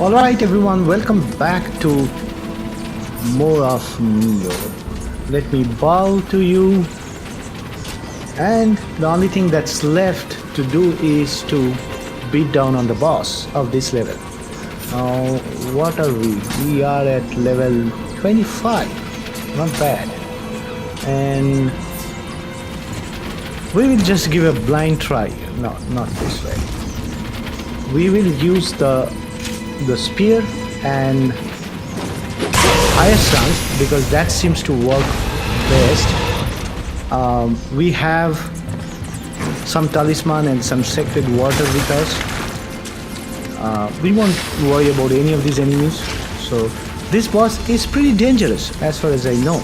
Alright everyone, welcome back to more of Nioh. Let me bow to you, and the only thing that's left to do is to beat down on the boss of this level. Now what are we? We are at level 25, not bad. And we will just give a blind try. No, not this way. We will use the spear and higher stance because that seems to work best. We have some talisman and some sacred water with us. We won't worry about any of these enemies. So this boss is pretty dangerous as far as I know.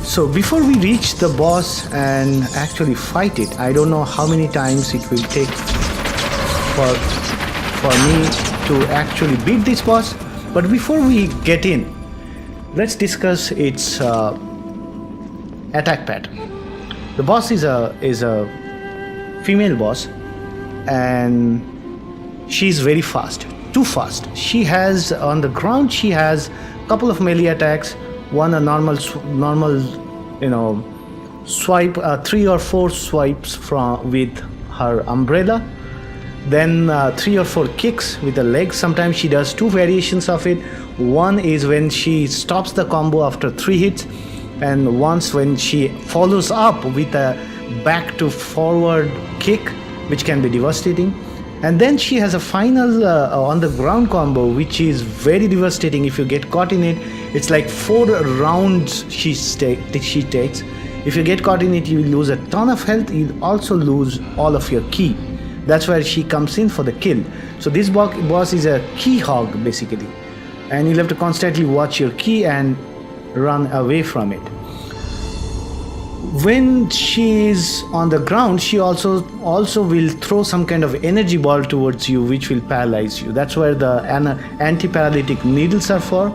So before we reach the boss and actually fight it, I don't know how many times it will take for me to actually beat this boss. But before we get in, let's discuss its attack pattern. The boss is a female boss, and she's very fast, too fast. She has on the ground. She has a couple of melee attacks. One a normal, swipe, 3 or 4 swipes with her umbrella. Then 3 or 4 kicks with the legs. Sometimes she does 2 variations of it. One is when she stops the combo after 3 hits, and once when she follows up with a back to forward kick, which can be devastating. And then she has a final on the ground combo, which is very devastating if you get caught in it. It's like 4 rounds she takes. If you get caught in it, you lose a ton of health. You also lose all of your ki. That's where she comes in for the kill. So this boss is a ki hog basically, and you'll have to constantly watch your ki and run away from it. When she is on the ground, she also will throw some kind of energy ball towards you, which will paralyze you. That's where the anti-paralytic needles are for,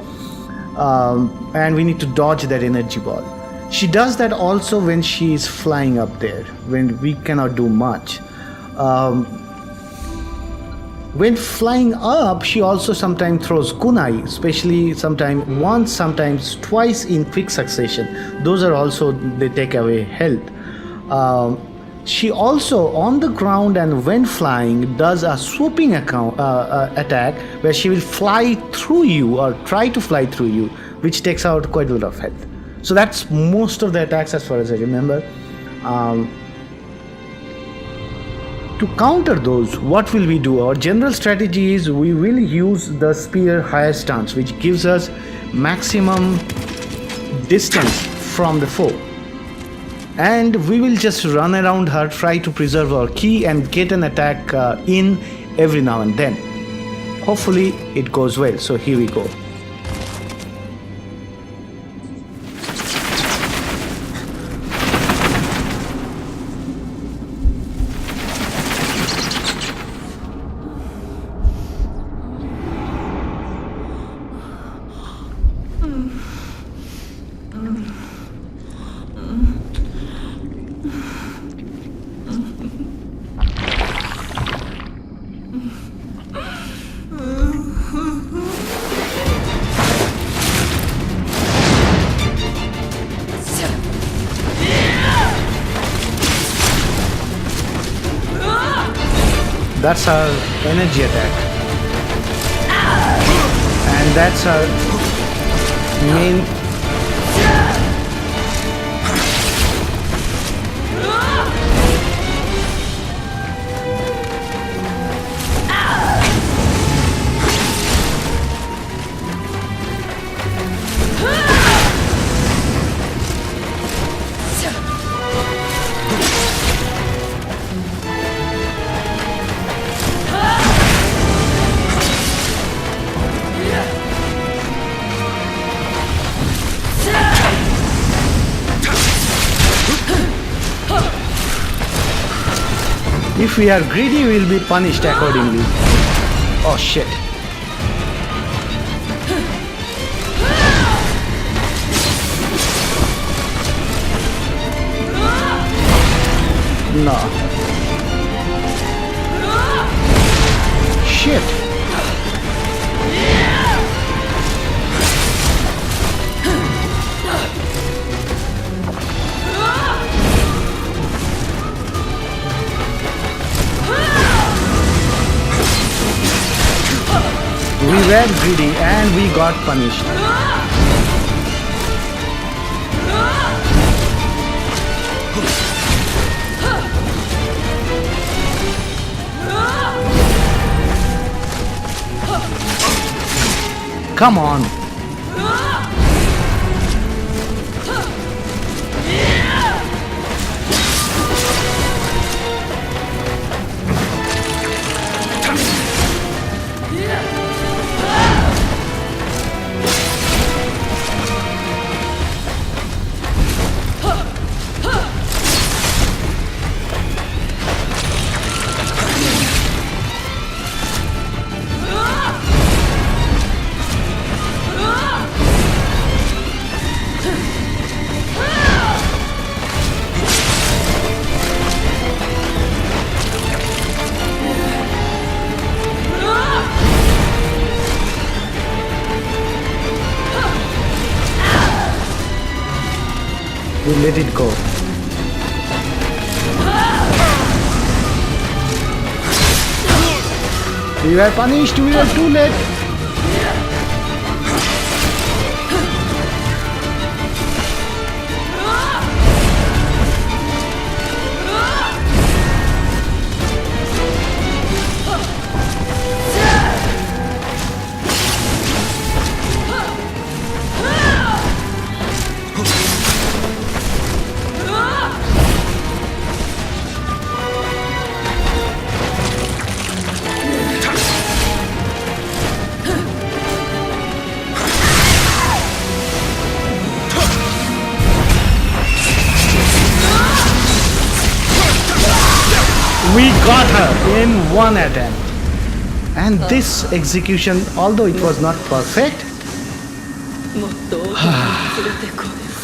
and we need to dodge that energy ball. She does that also when she is flying up there, when we cannot do much. When flying up, she also sometimes throws kunai, especially sometimes once, sometimes twice in quick succession. Those are also, they take away health. She also, on the ground and when flying, does a swooping attack where she will fly through you or try to fly through you, which takes out quite a lot of health. So that's most of the attacks as far as I remember. To counter those, what will we do? Our general strategy is we will use the spear higher stance, which gives us maximum distance from the foe. And we will just run around her, try to preserve our ki and get an attack in every now and then. Hopefully it goes well. So here we go. That's our energy attack, and that's our main. If we are greedy, we will be punished accordingly. Oh shit. no. Shit. We were greedy and we got punished. Come on. We let it go. We were punished, we were too late. We got her in one attempt. And this execution, although it was not perfect,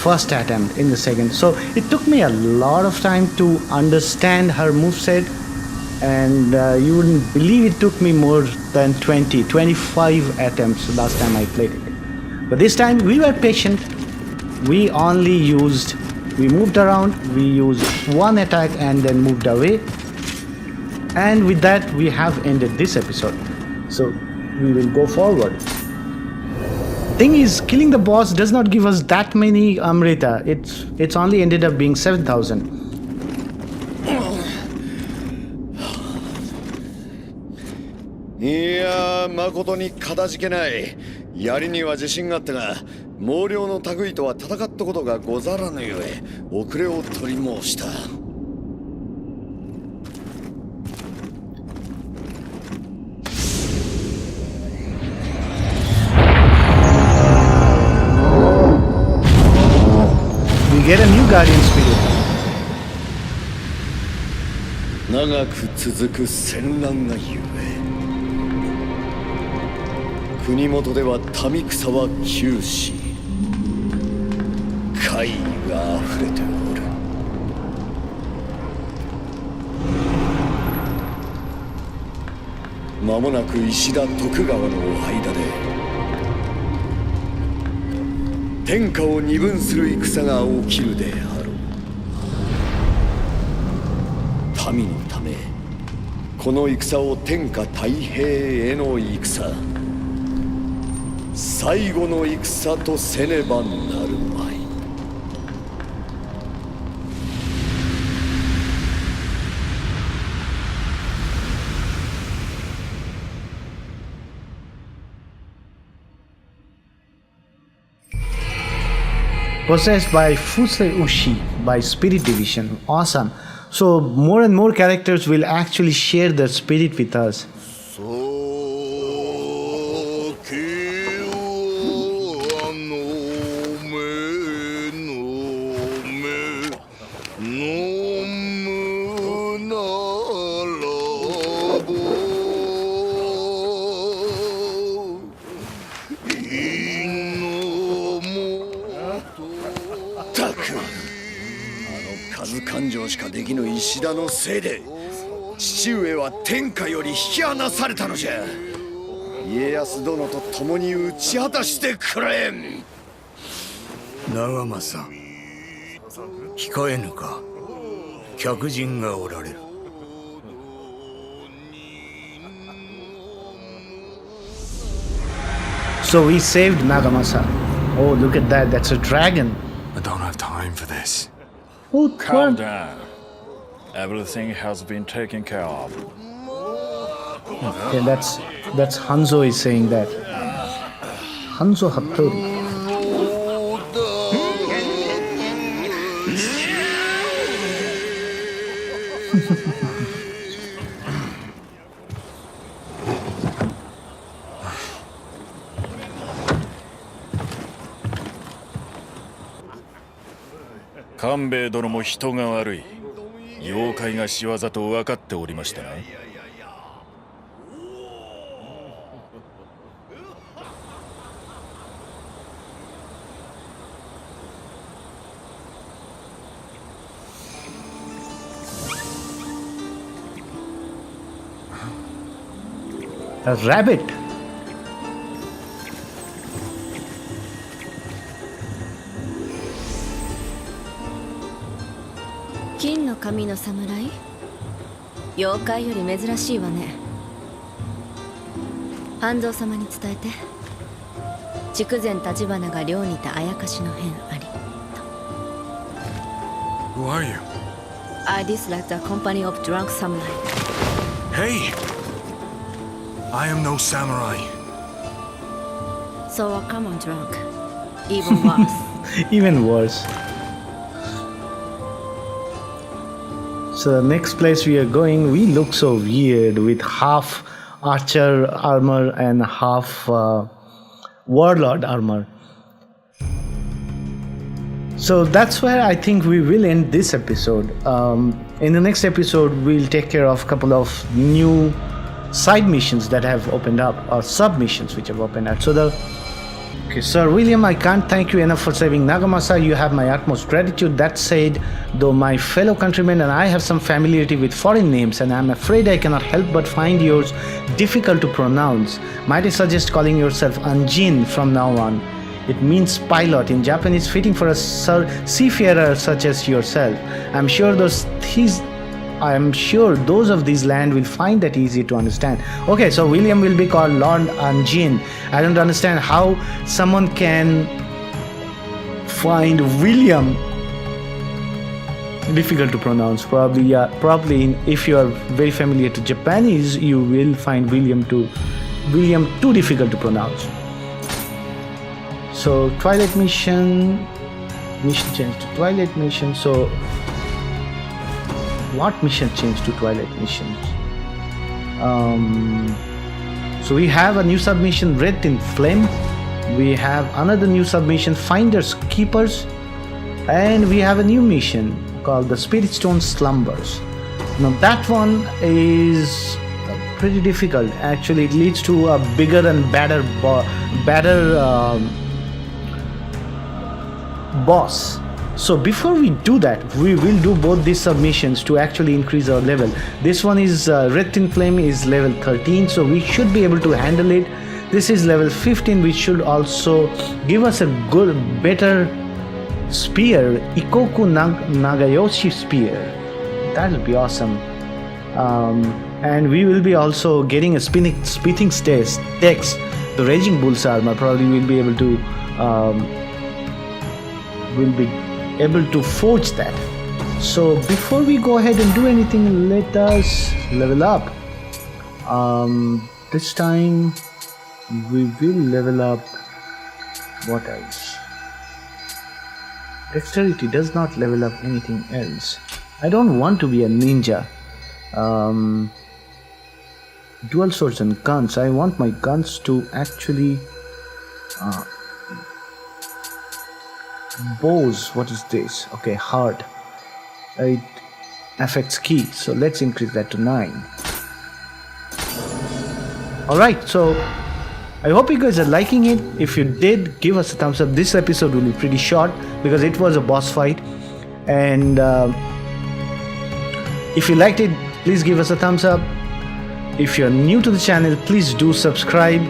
first attempt in the second. So it took me a lot of time to understand her moveset, and you wouldn't believe it took me more than 25 attempts last time I played it. But this time we were patient. We moved around, we used one attack and then moved away. And with that, we have ended this episode. So we will go forward. Thing is, killing the boss does not give us that many Amrita. It's only ended up being 7,000. Yeah, 誠にかたじけない。やりには自信があったが、毛量の類とは戦ったことがござらぬゆえ、遅れを取り申した。We get a new guardian spirit. 長く続く戦乱がゆえ、国元では民草は窮し、怪異が溢れておる。間もなく石田徳川のお間で天下を二分する戦が起きるであろう。民のため、この戦を天下太平への戦、最後の戦とせねばなるまい。Possessed by Fuseushi by Spirit Division. Awesome. So more and more characters will actually share their spirit with us. ず勘定しかできぬ石田のせいで父上は天下より引き離されたのじゃ。家康殿と共に打ち果たしてくれ。長政、控えぬか。客人がおられる。So we saved Nagamasa. Oh, look at that. That's a dragon. I don't have time for this. Oh, Calm down. Everything has been taken care of. Okay, that's Hanzo is saying that. Hanzo Hattori. 官兵衛殿も人が悪い。妖怪が仕業と分かっておりましたね。A rabbit. 金の髪の侍？妖怪より珍しいわね。半蔵様に伝えて。筑前立花が寮にたあやかしの変あり。Who are you? I dislike the company of drunk samurai. Hey! I am no samurai. So a common drunk. Even worse. Even worse. So the next place we are going, we look so weird with half archer armor and half warlord armor. So that's where I think we will end this episode. In the next episode, we'll take care of a couple of new side missions that have opened up, or sub-missions which have opened up. So okay, Sir William, I can't thank you enough for saving Nagamasa. You have my utmost gratitude. That said, though my fellow countrymen and I have some familiarity with foreign names, and I'm afraid I cannot help but find yours difficult to pronounce, might I suggest calling yourself Anjin from now on? It means pilot in Japanese, fitting for a seafarer such as yourself. I'm sure those of these land will find that easy to understand. Okay, so William will be called Lord Anjin. I don't understand how someone can find William difficult to pronounce. Probably if you are very familiar to Japanese, you will find William too difficult to pronounce. So Twilight mission changed to Twilight mission. So what mission changed to Twilight missions? So we have a new submission, Wreath in Flame. We have another new submission, Finders Keepers, and we have a new mission called the Spirit Stone Slumbers. Now that one is pretty difficult. Actually, it leads to a bigger and better boss. So before we do that, we will do both these submissions to actually increase our level. This one is Wreath in Flame is level 13, so we should be able to handle it. This is level 15, which should also give us a better spear, Ikoku Nagayoshi spear. That will be awesome. And we will be also getting a spitting text, the Raging Bull's armor. Probably we'll be able to forge that. So before we go ahead and do anything, let us level up. This time we will level up. What else? Dexterity does not level up anything else. I don't want to be a ninja. Dual swords and guns. I want my guns to actually bows. What is this? Okay, hard. It affects key, so let's increase that to 9. Alright, so I hope you guys are liking it. If you did, give us a thumbs up. This episode will be pretty short because it was a boss fight, and If you liked it, please give us a thumbs up. If you're new to the channel, please do subscribe.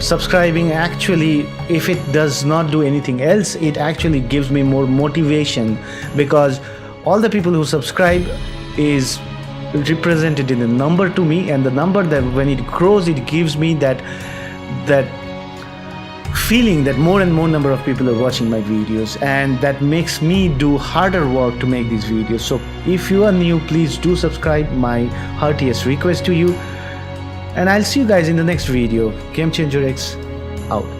Subscribing actually, if it does not do anything else, it actually gives me more motivation, because all the people who subscribe is represented in the number to me, and the number that when it grows, it gives me that feeling that more and more number of people are watching my videos, and that makes me do harder work to make these videos. So if you are new, please do subscribe, my heartiest request to you. And I'll see you guys in the next video. GameChangerX out.